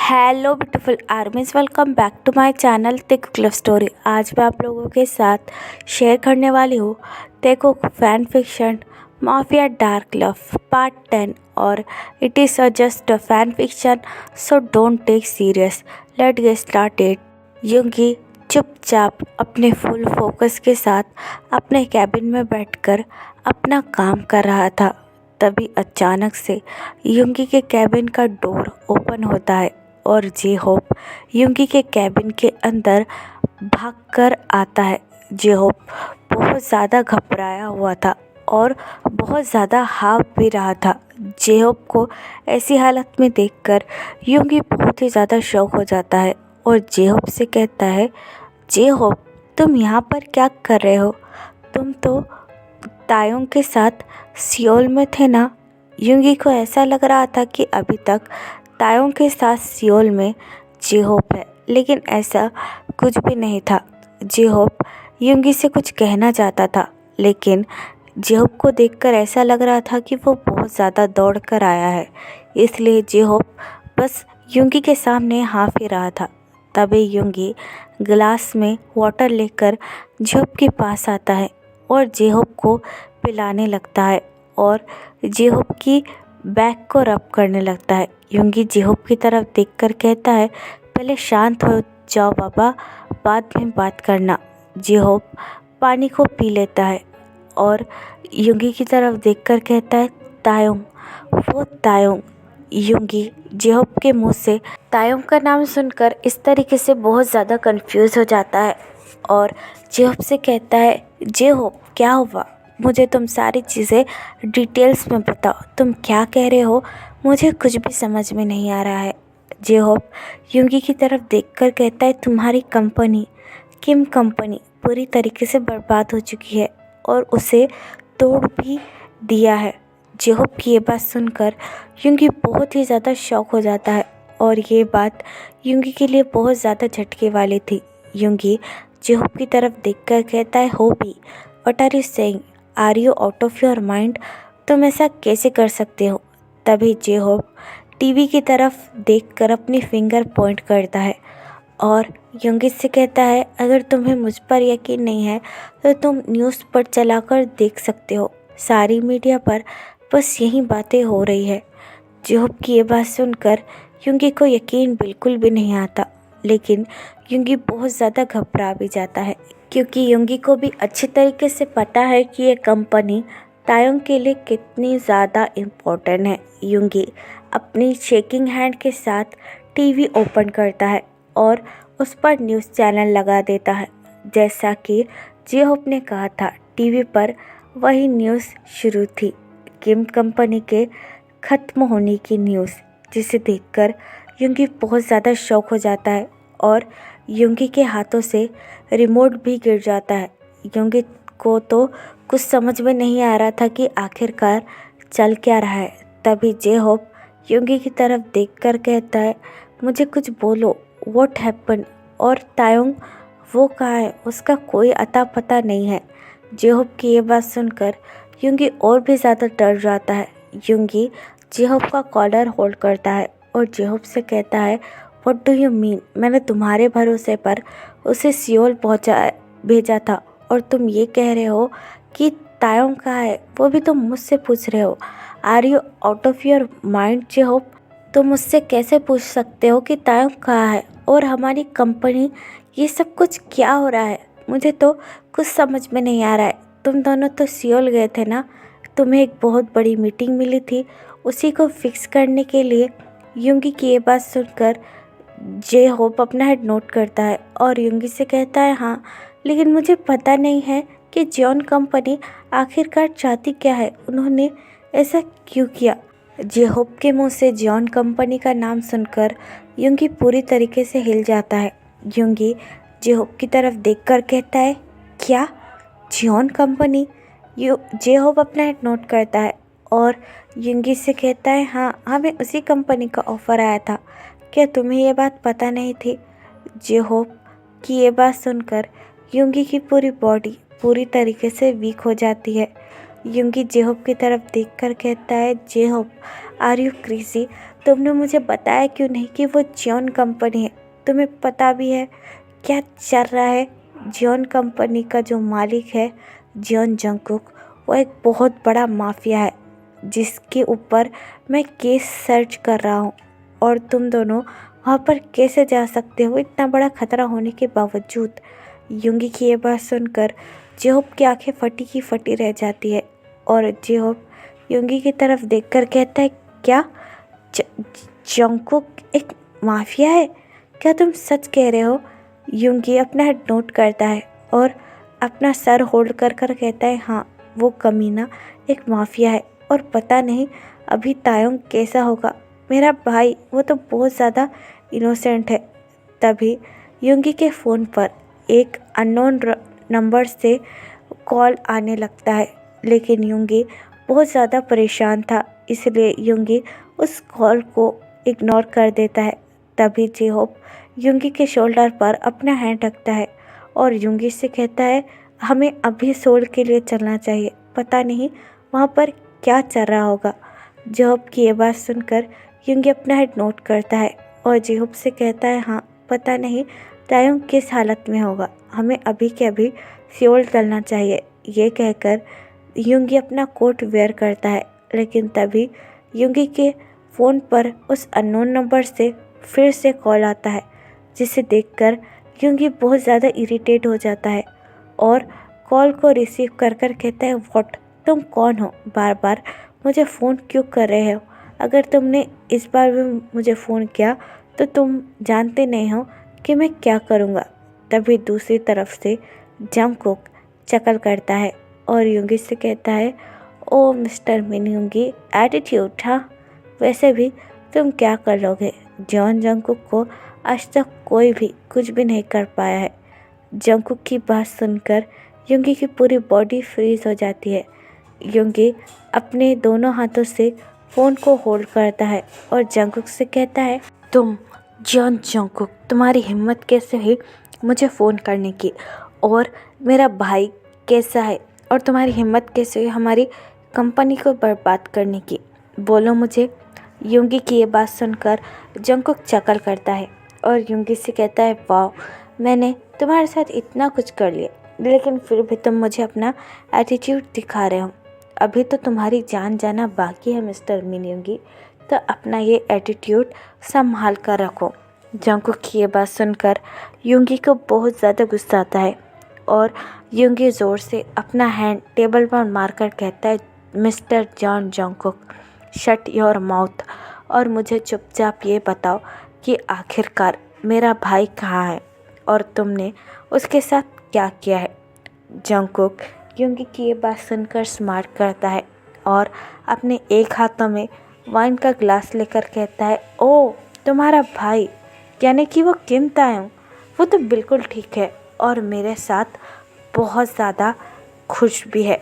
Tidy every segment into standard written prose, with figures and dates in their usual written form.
Hello beautiful armies, welcome back to my channel Taekook love story. आज मैं आप लोगों के साथ शेयर करने वाली हूँ Taekook fan fiction mafia dark love part 10 और it is just a fan fiction, so don't take serious. Let get started. Yoongi चुपचाप अपने फुल फोकस के साथ अपने कैबिन में बैठकर अपना काम कर रहा था। तभी अचानक से यूंगी के कैबिन का डोर ओपन होता है और जे होप यूंगी के कैबिन के अंदर भागकर आता है। जे होप बहुत ज़्यादा घबराया हुआ था और बहुत ज़्यादा हाफ भी रहा था। जे होप को ऐसी हालत में देखकर यूंगी बहुत ही ज़्यादा शॉक हो जाता है और जे होप से कहता है, जे होप तुम यहाँ पर क्या कर रहे हो? तुम तो तायोंग के साथ सियोल में थे ना? यूंगी को ऐसा लग रहा था कि अभी तक तायोंग के साथ सियोल में जे होप है, लेकिन ऐसा कुछ भी नहीं था। जे होप यूंगी से कुछ कहना चाहता था, लेकिन जे होप को देखकर ऐसा लग रहा था कि वो बहुत ज़्यादा दौड़ कर आया है, इसलिए जे होप बस यूंगी के सामने हाफ ही रहा था। तभी यूंगी गिलास में वाटर लेकर जे होप के पास आता है और जे होप को पिलाने लगता है और जे होप की बैक को रब करने लगता है। यूंगी जे होप की तरफ देखकर कहता है, पहले शांत हो जाओ बाबा, बाद में बात करना। जे होप पानी को पी लेता है और यूंगी की तरफ देखकर कहता है, तायोंग, वो तायोंग। यूंगी जे होप के मुंह से तायोंग का नाम सुनकर इस तरीके से बहुत ज़्यादा कंफ्यूज हो जाता है और जे होप से कहता है, जे होप क्या हुआ? मुझे तुम सारी चीज़ें डिटेल्स में बताओ, तुम क्या कह रहे हो? मुझे कुछ भी समझ में नहीं आ रहा है। जे होप यूंगी की तरफ देखकर कहता है, तुम्हारी कंपनी किम कंपनी पूरी तरीके से बर्बाद हो चुकी है और उसे तोड़ भी दिया है। जे होप की ये बात सुनकर यूंगी बहुत ही ज़्यादा शॉक हो जाता है और ये बात यूंगी के लिए बहुत ज़्यादा झटके वाली थी। यूंगी जे होप की तरफ देखकर कहता है, Hobi, what are you saying? Are you out of your mind? तुम ऐसा कैसे कर सकते हो? तभी जे होप टीवी की तरफ देखकर अपनी फिंगर पॉइंट करता है और यूंगी से कहता है, अगर तुम्हें मुझ पर यकीन नहीं है तो तुम न्यूज़ पर चलाकर देख सकते हो, सारी मीडिया पर बस यही बातें हो रही है। जे होप की ये बात सुनकर यूंगी को यकीन बिल्कुल भी नहीं आता, लेकिन यूंगी बहुत ज़्यादा घबरा भी जाता है क्योंकि यूंगी को भी अच्छी तरीके से पता है कि ये कंपनी तायोंग के लिए कितनी ज़्यादा इम्पोर्टेंट है। यूंगी अपनी शेकिंग हैंड के साथ टीवी ओपन करता है और उस पर न्यूज़ चैनल लगा देता है। जैसा कि जे होप ने कहा था, टीवी पर वही न्यूज़ शुरू थी, किम कंपनी के ख़त्म होने की न्यूज़, जिसे देखकर यूंगी बहुत ज़्यादा शॉक हो जाता है और यूंगी के हाथों से रिमोट भी गिर जाता है। यूंगी को तो कुछ समझ में नहीं आ रहा था कि आखिरकार चल क्या रहा है। तभी जे होप यूंगी की तरफ देखकर कहता है, मुझे कुछ बोलो, व्हाट हैपन? और तायोंग वो कहाँ है? उसका कोई अता पता नहीं है। जे होप की ये बात सुनकर यूंगी और भी ज़्यादा डर जाता है। यूंगी जे होप का कॉलर होल्ड करता है और जे होप से कहता है, व्हाट डू यू मीन? मैंने तुम्हारे भरोसे पर उसे सियोल भेजा था और तुम ये कह रहे हो कि तायोंग कहाँ है? वो भी तुम मुझसे पूछ रहे हो? Are you out of your mind J Hope? तुम मुझसे कैसे पूछ सकते हो कि तायोंग कहाँ है और हमारी कंपनी? ये सब कुछ क्या हो रहा है? मुझे तो कुछ समझ में नहीं आ रहा है। तुम दोनों तो सियोल गए थे ना? तुम्हें एक बहुत बड़ी मीटिंग मिली थी, उसी को फिक्स करने के लिए। यूंगी की ये बात सुनकर जे होप अपना हेड नोट करता है और यूंगी से कहता है, हाँ, लेकिन मुझे पता नहीं है कि जॉन कंपनी आखिरकार चाहती क्या है, उन्होंने ऐसा क्यों किया? जे होप के मुंह से जॉन कंपनी का नाम सुनकर यूंगी पूरी तरीके से हिल जाता है। यूंगी जे होप की तरफ देखकर कहता है, क्या जॉन कंपनी? जे होप अपना हेड नोट करता है और यूंगी से कहता है, हाँ, हमें उसी कंपनी का ऑफ़र आया था। क्या तुम्हें ये बात पता नहीं थी? जे होप की ये बात सुनकर यूंगी की पूरी बॉडी पूरी तरीके से वीक हो जाती है। यूंगी जे होप की तरफ देखकर कहता है, J Hope, are you crazy? तुमने मुझे बताया क्यों नहीं कि वो जियोन कंपनी है? तुम्हें पता भी है क्या चल रहा है? जियोन कंपनी का जो मालिक है जियोन जंगकुक, वो एक बहुत बड़ा माफिया है जिसके ऊपर मैं केस सर्च कर रहा हूँ। और तुम दोनों वहाँ पर कैसे जा सकते हो इतना बड़ा खतरा होने के बावजूद? युंगी की ये बात सुनकर जेहोप की आंखें फटी की फटी रह जाती है और जेहोप युंगी की तरफ देखकर कहता है, क्या जंगकुक एक माफिया है? क्या तुम सच कह रहे हो? युंगी अपना हेड नोट करता है और अपना सर होल्ड कर कर कहता है, हाँ, वो कमीना एक माफिया है और पता नहीं अभी तायोंग कैसा होगा। मेरा भाई वो तो बहुत ज़्यादा इनोसेंट है। तभी युंगी के फ़ोन पर एक अननोन नंबर से कॉल आने लगता है, लेकिन युंगी बहुत ज़्यादा परेशान था, इसलिए युंगी उस कॉल को इग्नोर कर देता है। तभी जेहोप युंगी के शोल्डर पर अपना हैंड रखता है और युंगी से कहता है, हमें अभी सोल के लिए चलना चाहिए, पता नहीं वहाँ पर क्या चल रहा होगा। जेहोप की ये बात सुनकर युंगी अपना हेड नोट करता है और जेहोप से कहता है, हाँ, पता नहीं तायोंग किस हालत में होगा, हमें अभी के अभी सियोल चलना चाहिए। ये कहकर युंगी अपना कोट वेयर करता है, लेकिन तभी युंगी के फ़ोन पर उस अननोन नंबर से फिर से कॉल आता है, जिसे देखकर युंगी बहुत ज़्यादा इरिटेट हो जाता है और कॉल को रिसीव कर कर कहता है, व्हाट, तुम कौन हो? बार बार मुझे फ़ोन क्यों कर रहे हो? अगर तुमने इस बार भी मुझे फ़ोन किया तो तुम जानते नहीं हो कि मैं क्या करूँगा। तभी दूसरी तरफ से जंगकुक चकल करता है और युंगी से कहता है, ओ मिस्टर मिन युंगी, एटीट्यूड, हाँ, वैसे भी तुम क्या कर लोगे? जॉन जंगकुक को आज तक कोई भी कुछ भी नहीं कर पाया है। जंगकुक की बात सुनकर युंगी की पूरी बॉडी फ्रीज हो जाती है। युंगी अपने दोनों हाथों से फ़ोन को होल्ड करता है और जंगकुक से कहता है, तुम जॉन जंगकुक, तुम्हारी हिम्मत कैसे हुई मुझे फ़ोन करने की? और मेरा भाई कैसा है? और तुम्हारी हिम्मत कैसे हुई हमारी कंपनी को बर्बाद करने की? बोलो मुझे। युंगी की ये बात सुनकर जंगकुक चकल करता है और युंगी से कहता है, वाह, मैंने तुम्हारे साथ इतना कुछ कर लिया, लेकिन फिर भी तुम मुझे अपना एटीट्यूड दिखा रहे हो। अभी तो तुम्हारी जान जाना बाकी है मिस्टर मिन युंगी, तो अपना ये एटीट्यूड संभाल कर रखो। जंगकुक की ये बात सुनकर युंगी को बहुत ज़्यादा गुस्सा आता है और युंगी ज़ोर से अपना हैंड टेबल पर मारकर कहता है, mister John Jungkook, shut your mouth और मुझे चुपचाप ये बताओ कि आखिरकार मेरा भाई कहाँ है और तुमने उसके साथ क्या किया है। जंगकुक युंगी की ये बात सुनकर स्मार्ट करता है और अपने एक हाथों में वाइन का ग्लास लेकर कहता है, ओ, तुम्हारा भाई, यानी कि वो किम तायोंग, वो तो बिल्कुल ठीक है और मेरे साथ बहुत ज़्यादा खुश भी है।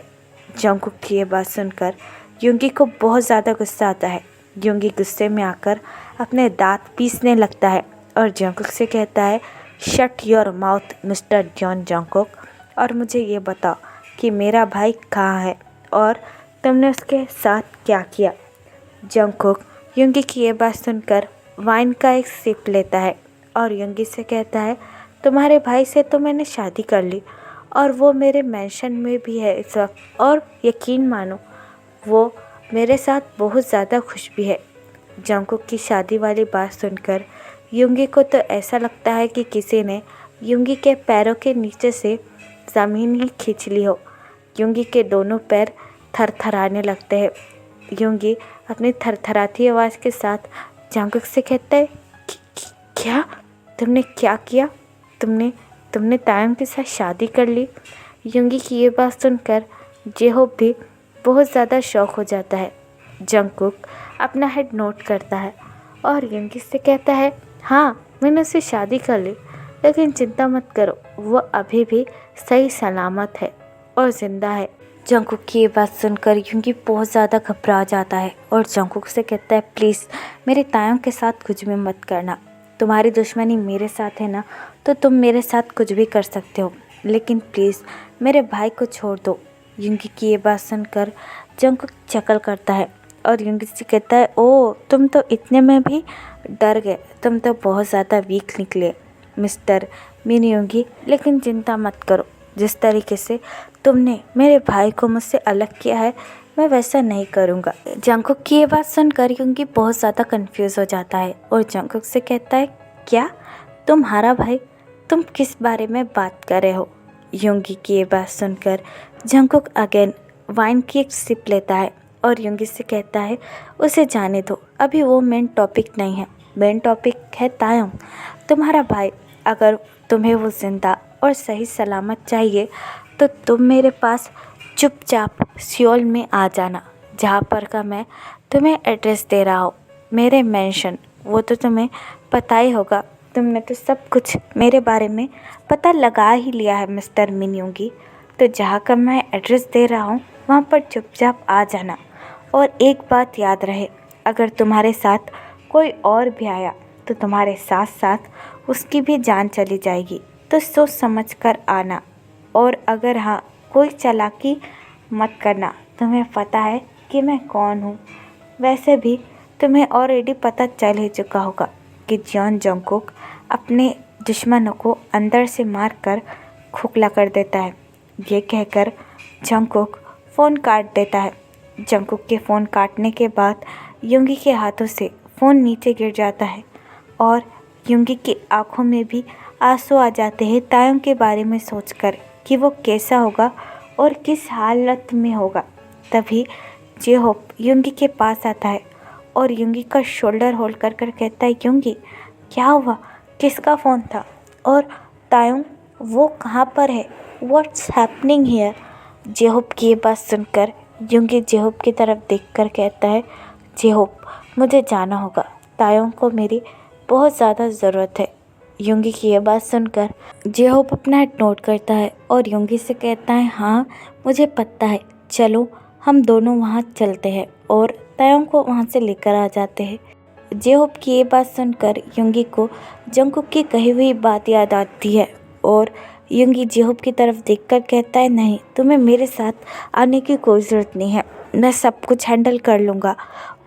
जंगकुक की ये बात सुनकर युंगी को बहुत ज़्यादा गुस्सा आता है। युंगी गुस्से में आकर अपने दांत पीसने लगता है और जंगकुक से कहता है, shut your mouth mister John Jungkook और मुझे ये बताओ कि मेरा भाई कहाँ है और तुमने उसके साथ क्या किया। जंगकुक युंगी की ये बात सुनकर वाइन का एक सिप लेता है और युंगी से कहता है, तुम्हारे भाई से तो मैंने शादी कर ली और वो मेरे मेंशन में भी है इस वक्त, और यकीन मानो वो मेरे साथ बहुत ज़्यादा खुश भी है। जंगकुक की शादी वाली बात सुनकर युंगी को तो ऐसा लगता है कि किसी ने युंगी के पैरों के नीचे से ज़मीन ही खींच ली हो। युंगी के दोनों पैर थरथराने लगते हैं। युंगी अपनी थरथराती आवाज़ के साथ जंगकुक से कहता है, क्या तुमने क्या किया? तुमने तायोंग के साथ शादी कर ली? युंगी की ये बात सुनकर जेहोप भी बहुत ज़्यादा शौक हो जाता है। जंगकुक अपना हेड नोट करता है और युंगी से कहता है, हाँ, मैंने उससे शादी कर ली, लेकिन चिंता मत करो, वो अभी भी सही सलामत है और ज़िंदा है। जंगकुक की ये बात सुनकर युंगी बहुत ज़्यादा घबरा जाता है और जंगकुक से कहता है, प्लीज़ मेरे तायोंग के साथ कुछ भी मत करना। तुम्हारी दुश्मनी मेरे साथ है ना, तो तुम मेरे साथ कुछ भी कर सकते हो, लेकिन प्लीज़ मेरे भाई को छोड़ दो। युंगी की ये बात सुनकर जंगकुक चकल करता है और युंगी कहता है, ओ तुम तो इतने में भी डर गए, तुम तो बहुत ज़्यादा वीक निकले मिस्टर मिन युंगी। लेकिन चिंता मत करो, जिस तरीके से तुमने मेरे भाई को मुझसे अलग किया है मैं वैसा नहीं करूँगा। जंगकुक की ये बात सुनकर युंगी बहुत ज़्यादा कंफ्यूज हो जाता है और जंगकुक से कहता है, क्या तुम्हारा भाई? तुम किस बारे में बात कर रहे हो? युंगी की ये बात सुनकर जंगकुक अगेन वाइन की एक सिप लेता है और युंगी से कहता है, उसे जाने दो, अभी वो मेन टॉपिक नहीं है। मेन टॉपिक है तायोंग, तुम्हारा भाई। अगर तुम्हें वो जिंदा और सही सलामत चाहिए तो तुम मेरे पास चुपचाप सियोल में आ जाना, जहाँ पर का मैं तुम्हें एड्रेस दे रहा हूँ, मेरे मेंशन। वो तो तुम्हें पता ही होगा, तुमने तो सब कुछ मेरे बारे में पता लगा ही लिया है मिस्टर मिन युंगी। तो जहाँ का मैं एड्रेस दे रहा हूँ वहाँ पर चुपचाप आ जाना। और एक बात याद रहे, अगर तुम्हारे साथ कोई और भी आया तो तुम्हारे साथ साथ उसकी भी जान चली जाएगी, तो सोच समझ कर आना। और अगर हाँ, कोई चालाकी मत करना, तुम्हें पता है कि मैं कौन हूँ। वैसे भी तुम्हें ऑलरेडी पता चल ही चुका होगा कि जॉन जंगकुक अपने दुश्मनों को अंदर से मारकर खोखला कर देता है। ये कहकर जंगकुक फ़ोन काट देता है। जंगकुक के फ़ोन काटने के बाद युंगी के हाथों से फ़ोन नीचे गिर जाता है और युंगी की आंखों में भी आंसू आ जाते हैं तायोंग के बारे में सोचकर कि वो कैसा होगा और किस हालत में होगा। तभी जेहोप युंगी के पास आता है और युंगी का शोल्डर होल्ड कर कर कहता है, युंगी क्या हुआ, किसका फ़ोन था और तायोंग वो कहाँ पर है, व्हाट्स हैपनिंग हियर। जेहोप की ये बात सुनकर युंगी जेहोप की तरफ देखकर कहता है, जेहोप मुझे जाना होगा, तायोंग को मेरी बहुत ज़्यादा ज़रूरत है। युंगी की ये बात सुनकर जेहोप अपना हेड नोट करता है और युंगी से कहता है, हाँ मुझे पता है, चलो हम दोनों वहाँ चलते हैं और तायोंग को वहाँ से लेकर आ जाते हैं। जेहोप की ये बात सुनकर युंगी को जंगकुक की कही हुई बात याद आती है और युंगी जेहोप की तरफ देखकर कहता है, नहीं तुम्हें मेरे साथ आने की कोई ज़रूरत नहीं है, मैं सब कुछ हैंडल कर लूँगा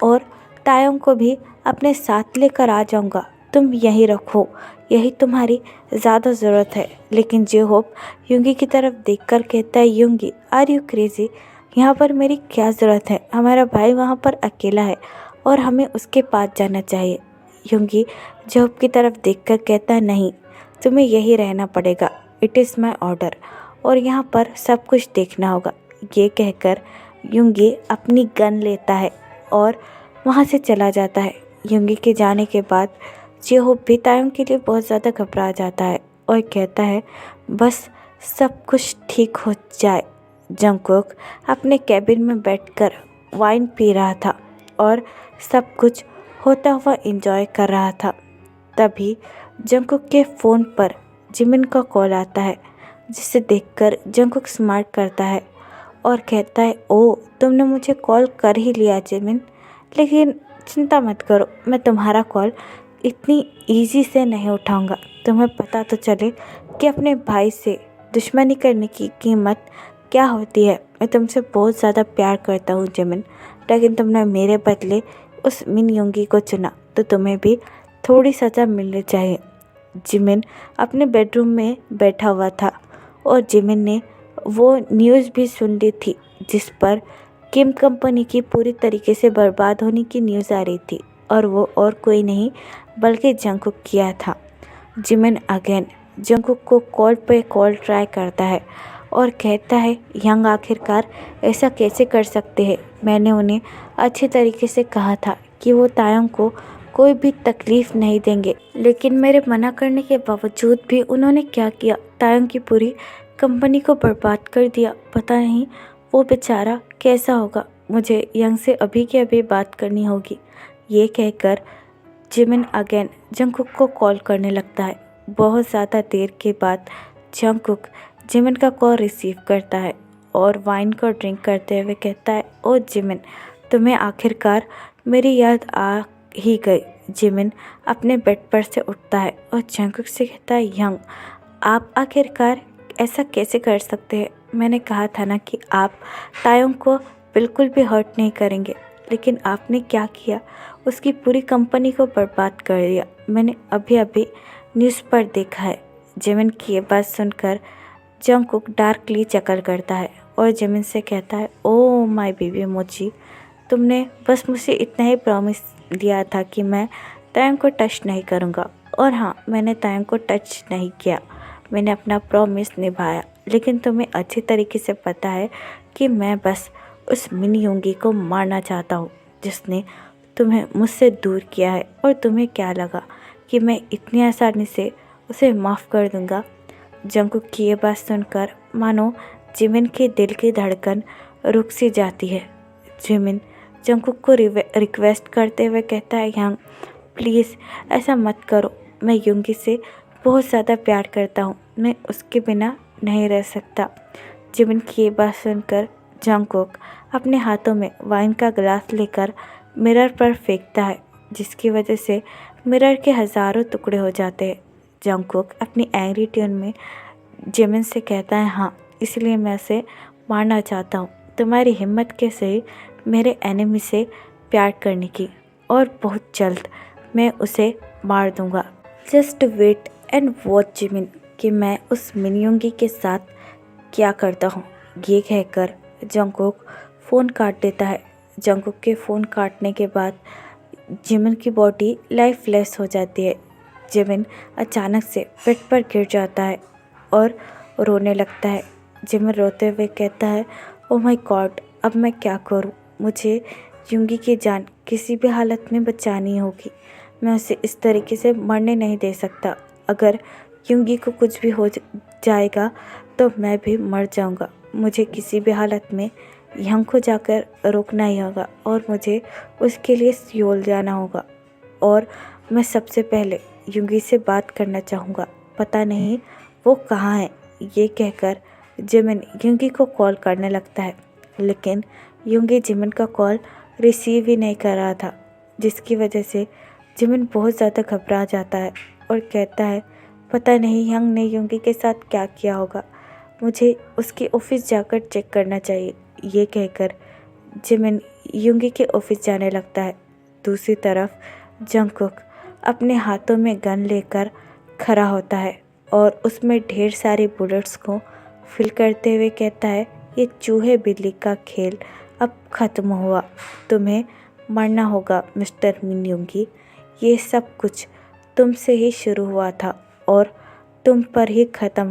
और तायोंग को भी अपने साथ लेकर आ जाऊँगा, तुम यहीं रखो, यही तुम्हारी ज़्यादा ज़रूरत है। लेकिन जेहोप युंगी की तरफ देखकर कहता है, युंगी आर यू क्रेज़ी, यहाँ पर मेरी क्या ज़रूरत है, हमारा भाई वहाँ पर अकेला है और हमें उसके पास जाना चाहिए। युंगी जेहोप की तरफ देखकर कहता है, नहीं तुम्हें यहीं रहना पड़ेगा, इट इज़ माई ऑर्डर और यहाँ पर सब कुछ देखना होगा। ये कहकर युंगी अपनी गन लेता है और वहाँ से चला जाता है। युंगी के जाने के बाद जेहोप भी तायोंग के लिए बहुत ज़्यादा घबरा जाता है और कहता है, बस सब कुछ ठीक हो जाए। जंगकुक अपने कैबिन में बैठकर वाइन पी रहा था और सब कुछ होता हुआ एंजॉय कर रहा था। तभी जंगकुक के फ़ोन पर जिमिन का कॉल आता है, जिसे देखकर जंगकुक स्मार्ट करता है और कहता है, ओ तुमने मुझे कॉल कर ही लिया जिमिन, लेकिन चिंता मत करो, मैं तुम्हारा कॉल इतनी इजी से नहीं उठाऊंगा। तुम्हें पता तो चले कि अपने भाई से दुश्मनी करने की कीमत क्या होती है। मैं तुमसे बहुत ज़्यादा प्यार करता हूँ जिमिन, लेकिन तुमने मेरे बदले उस मिन युंगी को चुना तो तुम्हें भी थोड़ी सज़ा मिलनी चाहिए। जिमिन अपने बेडरूम में बैठा हुआ था और जिमिन ने वो न्यूज़ भी सुन ली थी जिस पर किम कंपनी की पूरी तरीके से बर्बाद होने की न्यूज़ आ रही थी और वो और कोई नहीं बल्कि जंगकुक किया था। जिमिन अगेन जंगकुक को कॉल पे कॉल ट्राई करता है और कहता है, यंग आखिरकार ऐसा कैसे कर सकते हैं, मैंने उन्हें अच्छी तरीके से कहा था कि वो तायोंग को कोई भी तकलीफ़ नहीं देंगे, लेकिन मेरे मना करने के बावजूद भी उन्होंने क्या किया, तायोंग की पूरी कंपनी को बर्बाद कर दिया। पता नहीं वो बेचारा कैसा होगा, मुझे यंग से अभी के अभी बात करनी होगी। ये कहकर जिमिन अगेन जंगकुक को कॉल करने लगता है। बहुत ज़्यादा देर के बाद जंगकुक जिमिन का कॉल रिसीव करता है और वाइन को ड्रिंक करते हुए कहता है, ओ जिमिन तुम्हें आखिरकार मेरी याद आ ही गई। जिमिन अपने बेड पर से उठता है और जंगकुक से कहता है, यंग आप आखिरकार ऐसा कैसे कर सकते हैं, मैंने कहा था ना कि आप तायोंग को बिल्कुल भी हर्ट नहीं करेंगे, लेकिन आपने क्या किया, उसकी पूरी कंपनी को बर्बाद कर दिया। मैंने अभी अभी न्यूज़ पर देखा है। जिमिन की ये बात सुनकर जंगकुक डार्कली चकल करता है और जिमिन से कहता है, ओह माय बेबी मोची, तुमने बस मुझे इतना ही प्रॉमिस दिया था कि मैं तायंग को टच नहीं करूँगा। और हाँ, मैंने तायंग को टच नहीं किया, मैंने अपना प्रॉमिस निभाया। लेकिन तुम्हें अच्छी तरीके से पता है कि मैं बस उस मिन योंगी को मारना चाहता हूँ जिसने तुम्हें मुझसे दूर किया है। और तुम्हें क्या लगा कि मैं इतनी आसानी से उसे माफ़ कर दूँगा? जंगकुक की ये बात सुनकर मानो जिमिन के दिल की धड़कन रुक सी जाती है। जिमिन जंगकुक को रिक्वेस्ट करते हुए कहता है, यंग प्लीज़ ऐसा मत करो, मैं युंगी से बहुत ज़्यादा प्यार करता हूँ, मैं उसके बिना नहीं रह सकता। जिमिन की ये बात सुनकर जंगकुक अपने हाथों में वाइन का गिलास लेकर मिरर पर फेंकता है, जिसकी वजह से मिरर के हज़ारों टुकड़े हो जाते हैं। जंगकुक अपनी एंग्री ट्यून में जिमिन से कहता है, हाँ इसलिए मैं उसे मारना चाहता हूँ, तुम्हारी हिम्मत कैसे हुई मेरे एनिमी से प्यार करने की, और बहुत जल्द मैं उसे मार दूँगा। Just wait and watch Jimin कि मैं उस मिनयुंगी के साथ क्या करता हूँ। ये कहकर जंगकुक फ़ोन काट देता है। जंगकुक के फ़ोन काटने के बाद जिमिन की बॉडी लाइफलेस हो जाती है। जिमिन अचानक से बेड पर गिर जाता है और रोने लगता है। जिमिन रोते हुए कहता है, ओ माय गॉड, अब मैं क्या करूँ? मुझे युंगी की जान किसी भी हालत में बचानी होगी। मैं उसे इस तरीके से मरने नहीं दे सकता। अगर युंगी को कुछ भी हो जाएगा तो मैं भी मर जाऊंगा। मुझे किसी भी हालत में यंग को जाकर रोकना ही होगा और मुझे उसके लिए सियोल जाना होगा। और मैं सबसे पहले युंगी से बात करना चाहूँगा, पता नहीं वो कहाँ है। ये कहकर जिमिन युंगी को कॉल करने लगता है, लेकिन युंगी जिमिन का कॉल रिसीव ही नहीं कर रहा था, जिसकी वजह से जिमिन बहुत ज़्यादा घबरा जाता है और कहता है, पता नहीं यंग ने युंगी के साथ क्या किया होगा, मुझे उसके ऑफिस जाकर चेक करना चाहिए। ये कहकर जिमिन युंगी के ऑफिस जाने लगता है। दूसरी तरफ जंगकुक अपने हाथों में गन लेकर खड़ा होता है और उसमें ढेर सारी बुलेट्स को फिल करते हुए कहता है, ये चूहे बिल्ली का खेल अब ख़त्म हुआ, तुम्हें मरना होगा मिस्टर मिन युंगी। ये सब कुछ तुमसे ही शुरू हुआ था और तुम पर ही ख़त्म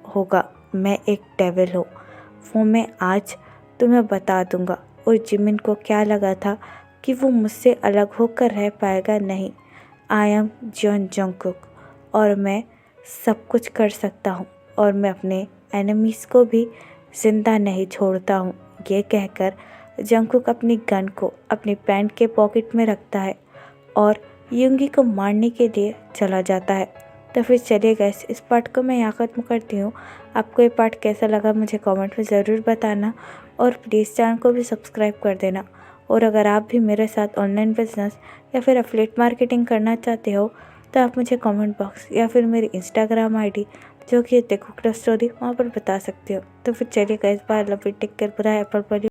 होगा। मैं एक डेविल हूँ, वो मैं आज तुम्हें बता दूंगा। और जिमिन को क्या लगा था कि वो मुझसे अलग होकर रह पाएगा? नहीं, आई एम जॉन जंगकुक और मैं सब कुछ कर सकता हूँ और मैं अपने एनिमीज़ को भी ज़िंदा नहीं छोड़ता हूँ। ये कहकर जंगकुक अपनी गन को अपनी पैंट के पॉकेट में रखता है और युंगी को मारने के लिए चला जाता है। तो फिर चलिए गाइस, इस पार्ट को मैं यहाँ ख़त्म करती हूँ। आपको ये पार्ट कैसा लगा मुझे कमेंट में ज़रूर बताना और प्लीज़ चैनल को भी सब्सक्राइब कर देना। और अगर आप भी मेरे साथ ऑनलाइन बिजनेस या फिर एफिलिएट मार्केटिंग करना चाहते हो तो आप मुझे कमेंट बॉक्स या फिर मेरी इंस्टाग्राम आईडी जो कि देखो क्लफ स्टोरी, वहाँ पर बता सकते हो। तो फिर चलिए guys, bye, love you, take care, bye, Apple